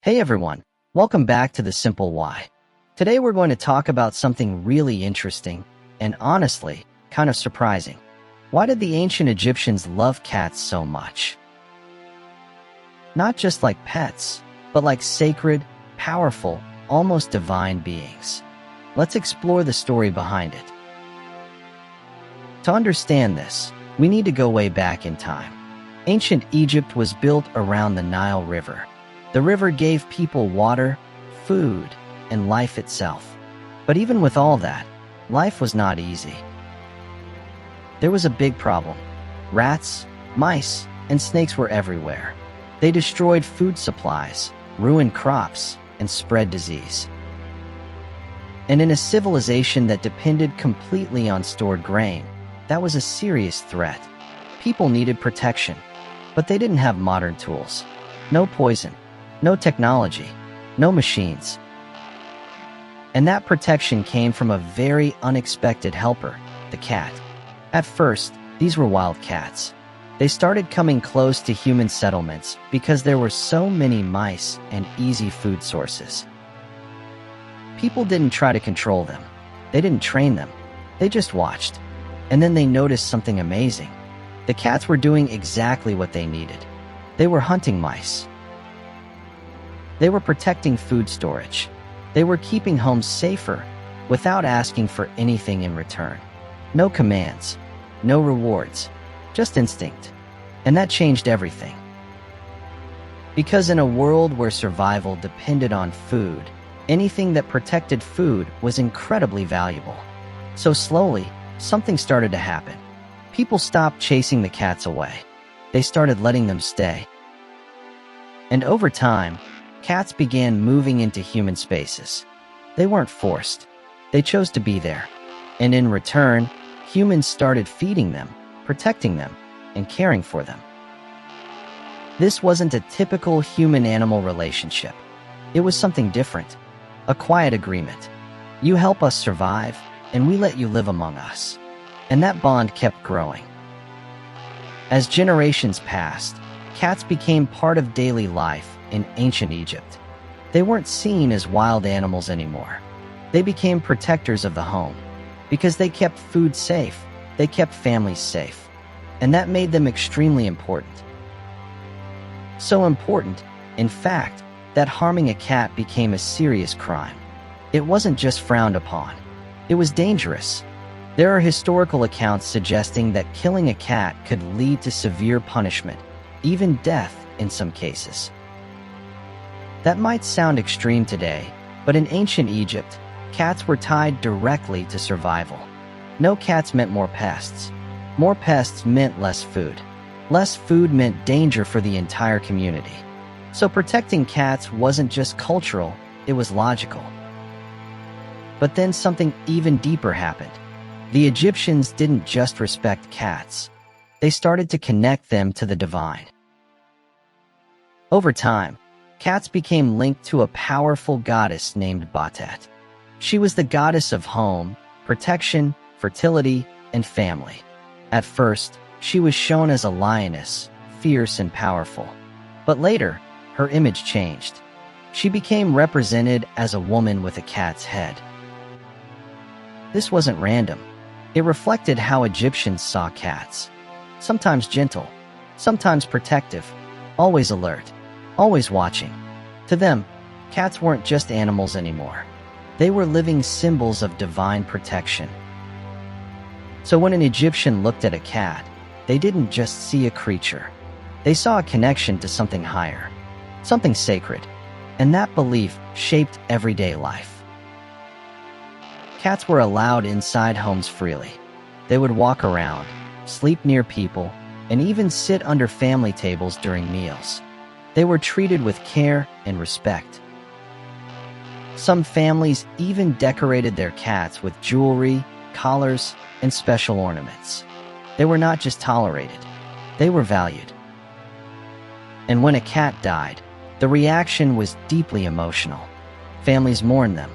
Hey everyone, welcome back to The Simple Why. Today we're going to talk about something really interesting and honestly, kind of surprising. Why did the ancient Egyptians love cats so much? Not just like pets, but like sacred, powerful, almost divine beings. Let's explore the story behind it. To understand this, we need to go way back in time. Ancient Egypt was built around the Nile River. The river gave people water, food, and life itself. But even with all that, life was not easy. There was a big problem. Rats, mice, and snakes were everywhere. They destroyed food supplies, ruined crops, and spread disease. And in a civilization that depended completely on stored grain, that was a serious threat. People needed protection, but they didn't have modern tools. No poison. No technology, no machines. And that protection came from a very unexpected helper, the cat. At first, these were wild cats. They started coming close to human settlements because there were so many mice and easy food sources. People didn't try to control them. They didn't train them. They just watched. And then they noticed something amazing. The cats were doing exactly what they needed. They were hunting mice. They were protecting food storage. They were keeping homes safer without asking for anything in return. No commands, no rewards, just instinct. And that changed everything. Because in a world where survival depended on food, anything that protected food was incredibly valuable. So slowly, something started to happen. People stopped chasing the cats away. They started letting them stay. And over time, cats began moving into human spaces. They weren't forced. They chose to be there. And in return, humans started feeding them, protecting them, and caring for them. This wasn't a typical human-animal relationship. It was something different. A quiet agreement. You help us survive, and we let you live among us. And that bond kept growing. As generations passed, cats became part of daily life in ancient Egypt. They weren't seen as wild animals anymore. They became protectors of the home. Because they kept food safe, they kept families safe. And that made them extremely important. So important, in fact, that harming a cat became a serious crime. It wasn't just frowned upon. It was dangerous. There are historical accounts suggesting that killing a cat could lead to severe punishment, even death in some cases. That might sound extreme today, but in ancient Egypt, cats were tied directly to survival. No cats meant more pests. More pests meant less food. Less food meant danger for the entire community. So protecting cats wasn't just cultural, it was logical. But then something even deeper happened. The Egyptians didn't just respect cats. They started to connect them to the divine. Over time, cats became linked to a powerful goddess named Bastet. She was the goddess of home, protection, fertility, and family. At first, she was shown as a lioness, fierce and powerful. But later, her image changed. She became represented as a woman with a cat's head. This wasn't random. It reflected how Egyptians saw cats. Sometimes gentle, sometimes protective, always alert, always watching. To them, cats weren't just animals anymore. They were living symbols of divine protection. So when an Egyptian looked at a cat, they didn't just see a creature. They saw a connection to something higher, something sacred, and that belief shaped everyday life. Cats were allowed inside homes freely. They would walk around, sleep near people, and even sit under family tables during meals. They were treated with care and respect. Some families even decorated their cats with jewelry, collars, and special ornaments. They were not just tolerated, they were valued. And when a cat died, the reaction was deeply emotional. Families mourned them.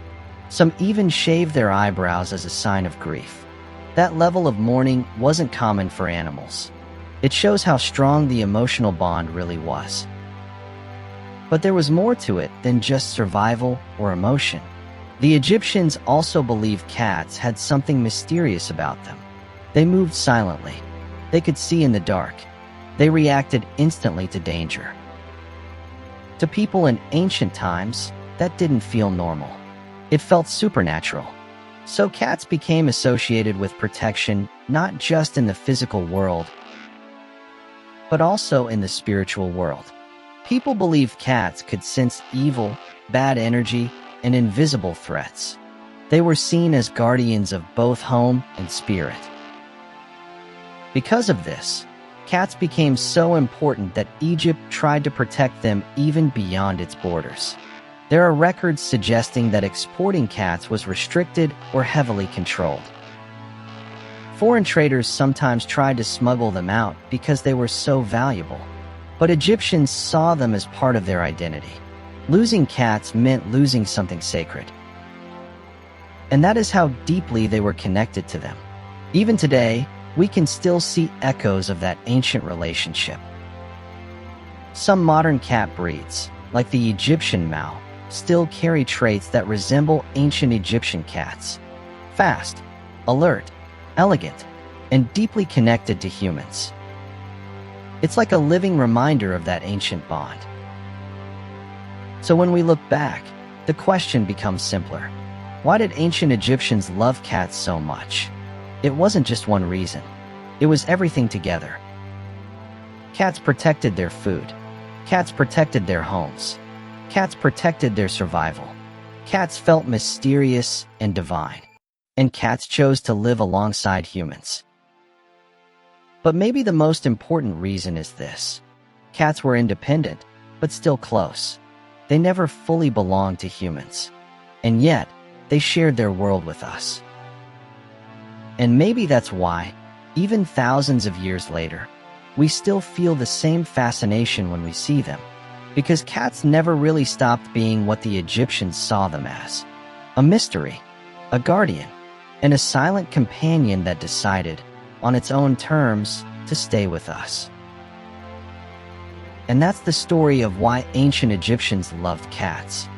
Some even shaved their eyebrows as a sign of grief. That level of mourning wasn't common for animals. It shows how strong the emotional bond really was. But there was more to it than just survival or emotion. The Egyptians also believed cats had something mysterious about them. They moved silently. They could see in the dark. They reacted instantly to danger. To people in ancient times, that didn't feel normal. It felt supernatural. So cats became associated with protection, not just in the physical world, but also in the spiritual world. People believed cats could sense evil, bad energy, and invisible threats. They were seen as guardians of both home and spirit. Because of this, cats became so important that Egypt tried to protect them even beyond its borders. There are records suggesting that exporting cats was restricted or heavily controlled. Foreign traders sometimes tried to smuggle them out because they were so valuable, but Egyptians saw them as part of their identity. Losing cats meant losing something sacred. And that is how deeply they were connected to them. Even today, we can still see echoes of that ancient relationship. Some modern cat breeds, like the Egyptian Mau, still carry traits that resemble ancient Egyptian cats. Fast, alert, elegant, and deeply connected to humans. It's like a living reminder of that ancient bond. So when we look back, the question becomes simpler. Why did ancient Egyptians love cats so much? It wasn't just one reason. It was everything together. Cats protected their food. Cats protected their homes. Cats protected their survival. Cats felt mysterious and divine. And cats chose to live alongside humans. But maybe the most important reason is this. Cats were independent, but still close. They never fully belonged to humans. And yet, they shared their world with us. And maybe that's why, even thousands of years later, we still feel the same fascination when we see them. Because cats never really stopped being what the Egyptians saw them as. A mystery, a guardian, and a silent companion that decided, on its own terms, to stay with us. And that's the story of why ancient Egyptians loved cats.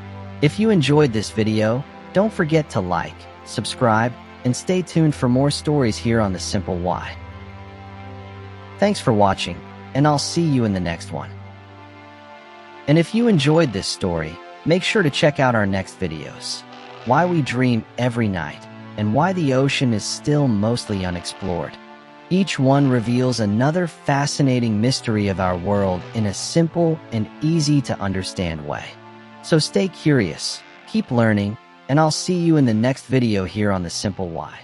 If you enjoyed this video, don't forget to like, subscribe, and stay tuned for more stories here on The Simple Why. Thanks for watching, and I'll see you in the next one. And if you enjoyed this story, make sure to check out our next videos. Why we dream every night, and why the ocean is still mostly unexplored. Each one reveals another fascinating mystery of our world in a simple and easy to understand way. So stay curious, keep learning, and I'll see you in the next video here on The Simple Why.